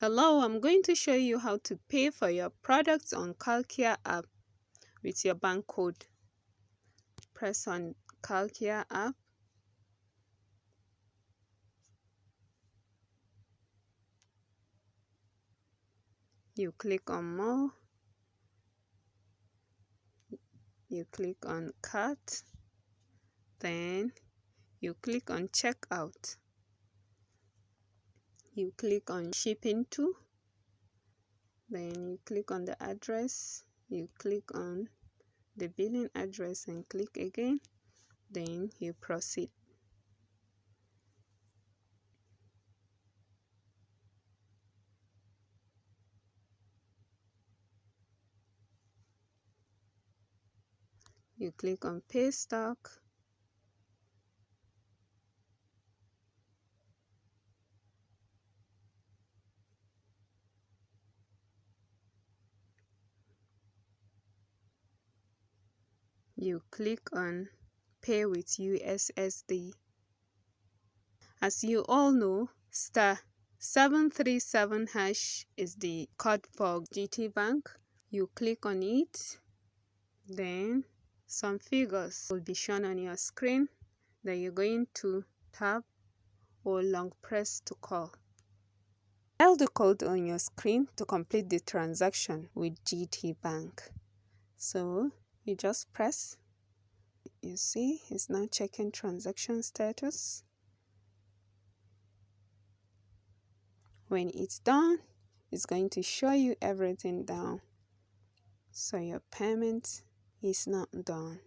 Hello, I'm going to show you how to pay for your products on Cakia app with your bank code. Press on Cakia app. You click on more. You click on cart. Then you click on checkout. You click on shipping to. Then you click on the address. You click on the billing address and click again. Then you proceed. You click on pay stock. You click on pay with Ussd. As you all know, *737# is the code for GT Bank. You click on it, then some figures will be shown on your screen that you're going to tap or long press to call. Dial the code on your screen to complete the transaction with GT Bank. So you just press. You see, it's now checking transaction status. When it's done, it's going to show you everything down. So your payment is not done.